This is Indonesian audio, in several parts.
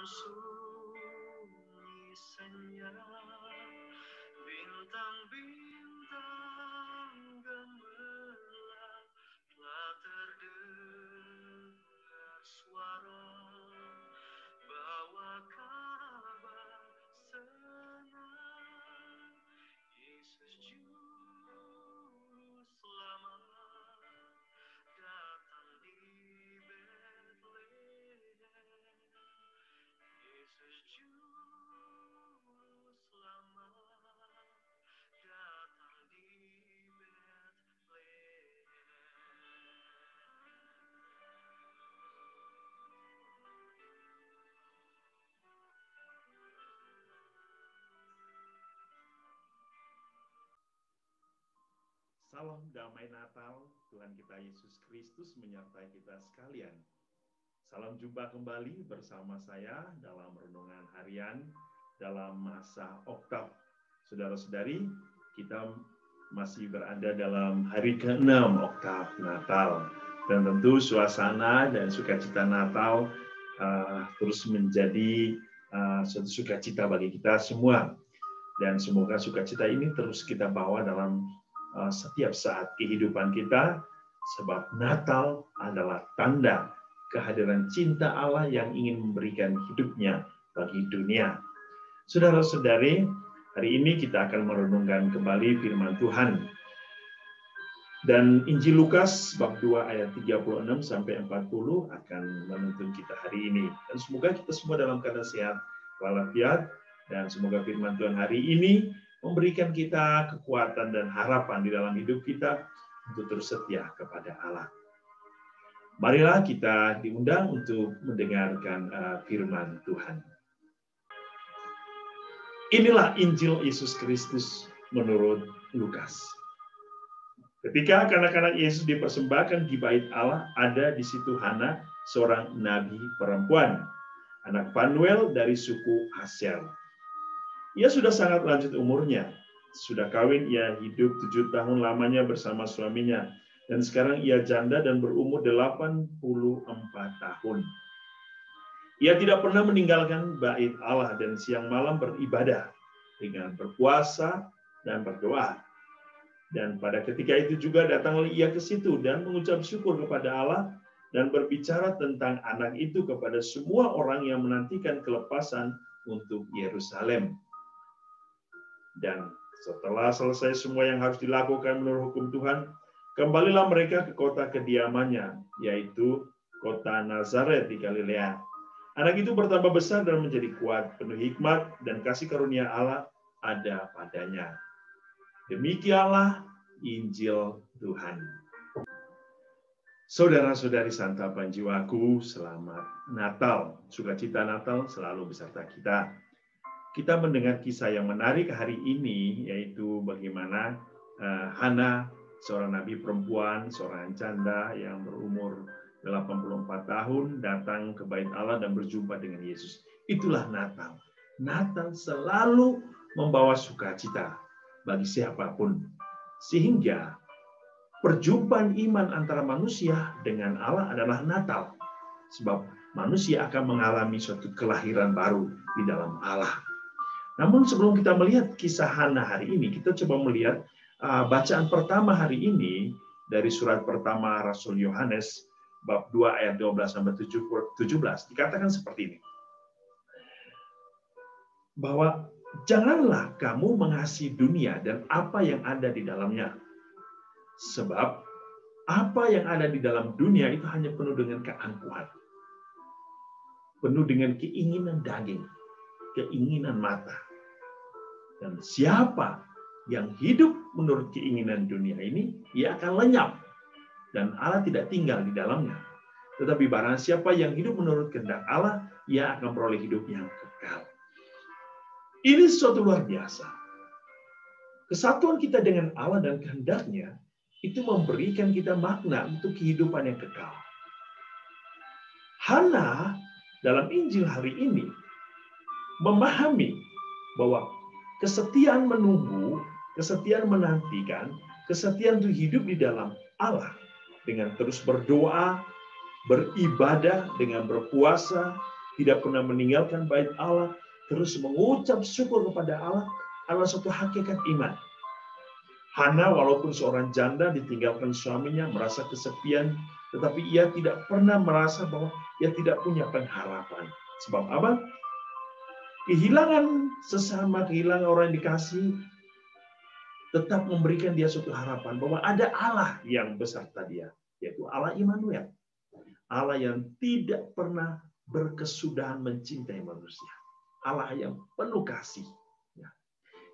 sunyi senja, bintang-bintang gemilang, telah terdengar suara bawa kabar senang. Yesus Juru Selamat datang di Betlehem. Yesus Juru Selamat datang di Betlehem. Salam damai Natal, Tuhan kita Yesus Kristus menyertai kita sekalian. Salam jumpa kembali bersama saya dalam renungan harian dalam masa Oktav. Saudara-saudari, kita masih berada dalam hari ke-6 Oktav Natal. Dan tentu suasana dan sukacita Natal terus menjadi suatu sukacita bagi kita semua. Dan semoga sukacita ini terus kita bawa dalam setiap saat kehidupan kita, sebab Natal adalah tanda kehadiran cinta Allah yang ingin memberikan hidupnya bagi dunia. Saudara-saudari, hari ini kita akan merenungkan kembali firman Tuhan. Dan Injil Lukas bab 2 ayat 36 sampai 40 akan menuntun kita hari ini. Dan semoga kita semua dalam keadaan sehat walafiat, dan semoga firman Tuhan hari ini memberikan kita kekuatan dan harapan di dalam hidup kita untuk terus setia kepada Allah. Marilah kita diundang untuk mendengarkan firman Tuhan. Inilah Injil Yesus Kristus menurut Lukas. Ketika anak-anak Yesus dipersembahkan di bait Allah, ada di situ Hana, seorang nabi perempuan, anak Fanuel dari suku Aser. Ia sudah sangat lanjut umurnya. Sudah kawin, ia hidup 7 tahun lamanya bersama suaminya. Dan sekarang ia janda dan berumur 84 tahun. Ia tidak pernah meninggalkan bait Allah dan siang malam beribadah dengan berpuasa dan berdoa. Dan pada ketika itu juga datanglah ia ke situ dan mengucap syukur kepada Allah dan berbicara tentang anak itu kepada semua orang yang menantikan kelepasan untuk Yerusalem. Dan setelah selesai semua yang harus dilakukan menurut hukum Tuhan, kembalilah mereka ke kota kediamannya, yaitu kota Nazaret di Galilea. Anak itu bertambah besar dan menjadi kuat, penuh hikmat dan kasih karunia Allah ada padanya. Demikianlah Injil Tuhan. Saudara-saudari santapan jiwaku, selamat Natal. Sukacita Natal selalu beserta kita. Kita mendengar kisah yang menarik hari ini, yaitu bagaimana Hana, seorang nabi perempuan, seorang janda yang berumur 84 tahun, datang ke bait Allah dan berjumpa dengan Yesus. Itulah Natal. Natal selalu membawa sukacita bagi siapapun. Sehingga perjumpaan iman antara manusia dengan Allah adalah Natal. Sebab manusia akan mengalami suatu kelahiran baru di dalam Allah. Namun sebelum kita melihat kisah Hana hari ini, kita coba melihat bacaan pertama hari ini dari surat pertama Rasul Yohanes bab 2 ayat 12 sampai 17. Dikatakan seperti ini. Bahwa janganlah kamu mengasihi dunia dan apa yang ada di dalamnya. Sebab apa yang ada di dalam dunia itu hanya penuh dengan keangkuhan. Penuh dengan keinginan daging, keinginan mata. Dan siapa yang hidup menurut keinginan dunia ini, ia akan lenyap. Dan Allah tidak tinggal di dalamnya. Tetapi barang siapa yang hidup menurut kehendak Allah, ia akan beroleh hidup yang kekal. Ini sesuatu luar biasa. Kesatuan kita dengan Allah dan kehendaknya, itu memberikan kita makna untuk kehidupan yang kekal. Hana dalam Injil hari ini memahami bahwa kesetiaan menunggu, kesetiaan menantikan, kesetiaan untuk hidup di dalam Allah dengan terus berdoa, beribadah, dengan berpuasa, tidak pernah meninggalkan bait Allah, terus mengucap syukur kepada Allah adalah suatu hakikat iman. Hana walaupun seorang janda ditinggalkan suaminya, merasa kesepian, tetapi ia tidak pernah merasa bahwa ia tidak punya pengharapan. Sebab apa? Kehilangan sesama, kehilangan orang yang dikasihi, tetap memberikan dia suatu harapan bahwa ada Allah yang beserta dia, yaitu Allah Immanuel. Allah yang tidak pernah berkesudahan mencintai manusia. Allah yang penuh kasih.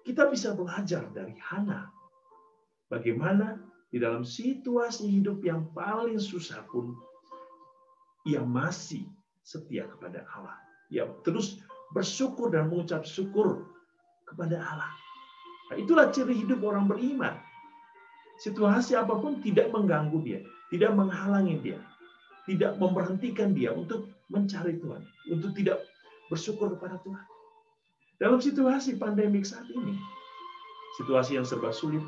Kita bisa belajar dari Hana. Bagaimana di dalam situasi hidup yang paling susah pun, ia masih setia kepada Allah. Ia terus bersyukur dan mengucap syukur kepada Allah. Nah, itulah ciri hidup orang beriman. Situasi apapun tidak mengganggu dia, tidak menghalangi dia, tidak memberhentikan dia untuk mencari Tuhan, untuk tidak bersyukur kepada Tuhan. Dalam situasi pandemik saat ini, situasi yang serba sulit,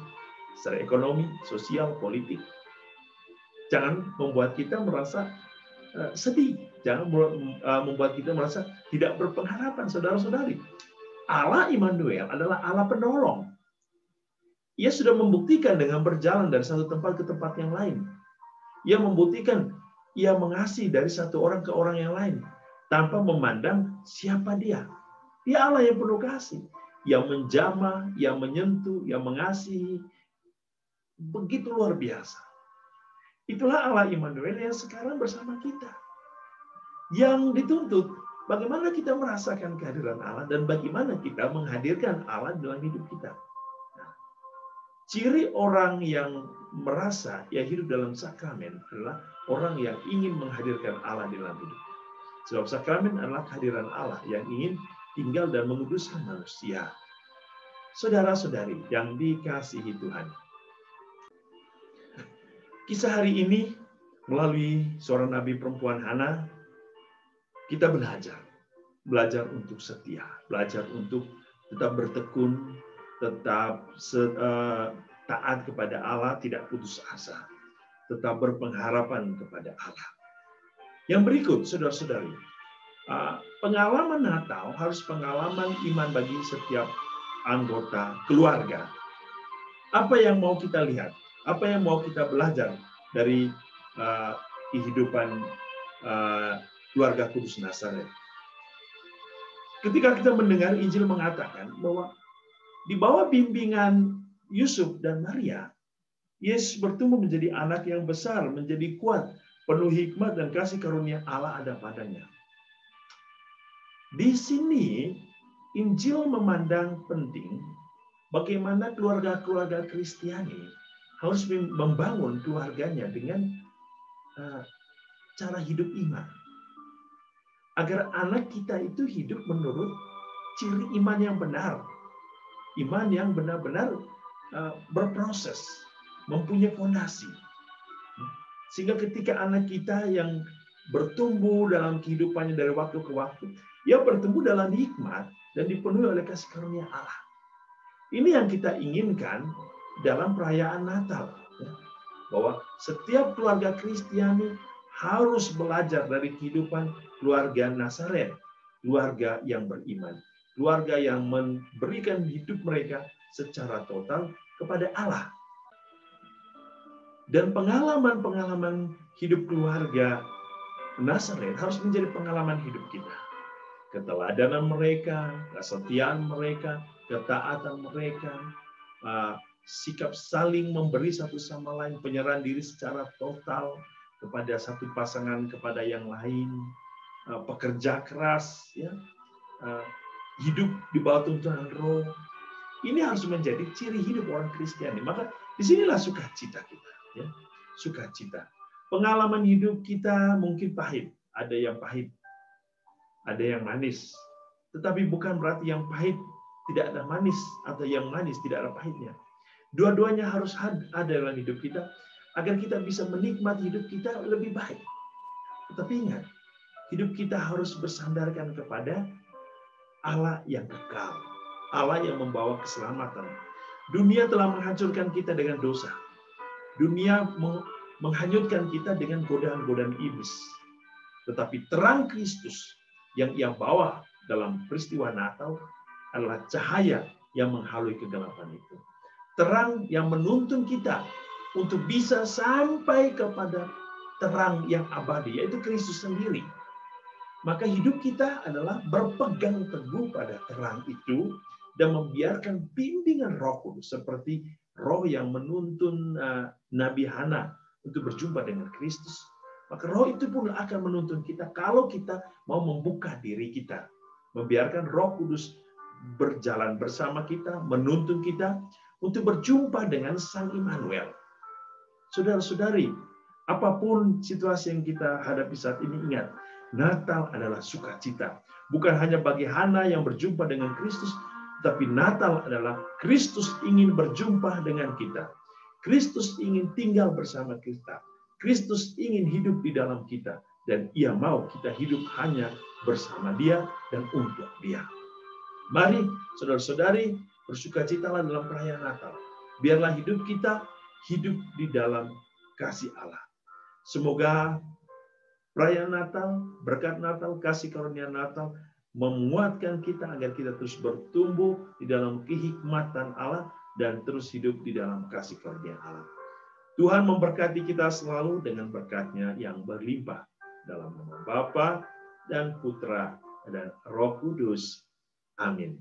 secara ekonomi, sosial, politik, jangan membuat kita merasa sedih, jangan membuat kita merasa tidak berpengharapan, saudara-saudari. Allah Immanuel adalah Allah penolong. Ia sudah membuktikan dengan berjalan dari satu tempat ke tempat yang lain. Ia membuktikan ia mengasihi dari satu orang ke orang yang lain tanpa memandang siapa dia. Dia Allah yang penuh kasih, yang menjamah, yang menyentuh, yang mengasihi. Begitu luar biasa. Itulah Allah Immanuel yang sekarang bersama kita. Yang dituntut, bagaimana kita merasakan kehadiran Allah dan bagaimana kita menghadirkan Allah dalam hidup kita. Nah, ciri orang yang merasa ia hidup dalam sakramen adalah orang yang ingin menghadirkan Allah dalam hidup. Sebab sakramen adalah kehadiran Allah yang ingin tinggal dan menguduskan manusia. Saudara-saudari yang dikasihi Tuhan. Kisah hari ini melalui seorang nabi perempuan Hana, kita belajar untuk setia, belajar untuk tetap bertekun, tetap taat kepada Allah, tidak putus asa, tetap berpengharapan kepada Allah. Yang berikut, saudara-saudari, pengalaman Natal harus pengalaman iman bagi setiap anggota keluarga. Apa yang mau kita lihat? Apa yang mau kita belajar dari kehidupan keluarga Kudus Nazaret? Ketika kita mendengar Injil mengatakan bahwa di bawah bimbingan Yusuf dan Maria, Yesus bertumbuh menjadi anak yang besar, menjadi kuat, penuh hikmat dan kasih karunia Allah ada padanya. Di sini Injil memandang penting bagaimana keluarga-keluarga Kristiani harus membangun keluarganya dengan cara hidup iman. Agar anak kita itu hidup menurut ciri iman yang benar. Iman yang benar-benar berproses, mempunyai fondasi. Sehingga ketika anak kita yang bertumbuh dalam kehidupannya dari waktu ke waktu, ia bertumbuh dalam hikmat dan dipenuhi oleh kasih karunia Allah. Ini yang kita inginkan dalam perayaan Natal, bahwa setiap keluarga Kristiani harus belajar dari kehidupan keluarga Nazaret, keluarga yang beriman, keluarga yang memberikan hidup mereka secara total kepada Allah. Dan pengalaman-pengalaman hidup keluarga Nazaret harus menjadi pengalaman hidup kita. Keteladanan mereka, kesetiaan mereka, ketaatan mereka, sikap saling memberi satu sama lain, penyerahan diri secara total kepada satu pasangan, kepada yang lain, pekerja keras, ya, hidup di bawah tuntunan Roh. Ini harus menjadi ciri hidup orang Kristiani. Maka disinilah sukacita kita, ya, sukacita. Pengalaman hidup kita mungkin pahit, ada yang pahit, ada yang manis. Tetapi bukan berarti yang pahit tidak ada manis atau yang manis tidak ada pahitnya. Dua-duanya harus ada dalam hidup kita agar kita bisa menikmati hidup kita lebih baik. Tetapi ingat, hidup kita harus bersandarkan kepada Allah yang kekal, Allah yang membawa keselamatan. Dunia telah menghancurkan kita dengan dosa. Dunia menghanyutkan kita dengan godaan-godaan iblis. Tetapi terang Kristus yang ia bawa dalam peristiwa Natal adalah cahaya yang menghalui kegelapan itu. Terang yang menuntun kita untuk bisa sampai kepada terang yang abadi, yaitu Kristus sendiri. Maka hidup kita adalah berpegang teguh pada terang itu dan membiarkan bimbingan Roh Kudus seperti Roh yang menuntun Nabi Hana untuk berjumpa dengan Kristus. Maka Roh itu pun akan menuntun kita kalau kita mau membuka diri kita, membiarkan Roh Kudus berjalan bersama kita, menuntun kita untuk berjumpa dengan Sang Immanuel. Saudara-saudari, apapun situasi yang kita hadapi saat ini, ingat, Natal adalah sukacita. Bukan hanya bagi Hana yang berjumpa dengan Kristus, tapi Natal adalah Kristus ingin berjumpa dengan kita. Kristus ingin tinggal bersama kita. Kristus ingin hidup di dalam kita. Dan Ia mau kita hidup hanya bersama Dia dan untuk Dia. Mari, saudara-saudari, bersukacitalah dalam perayaan Natal. Biarlah hidup kita hidup di dalam kasih Allah. Semoga perayaan Natal, berkat Natal, kasih karunia Natal menguatkan kita agar kita terus bertumbuh di dalam kehikmatan Allah dan terus hidup di dalam kasih karunia Allah. Tuhan memberkati kita selalu dengan berkat-Nya yang berlimpah dalam nama Bapa dan Putra dan Roh Kudus. Amin.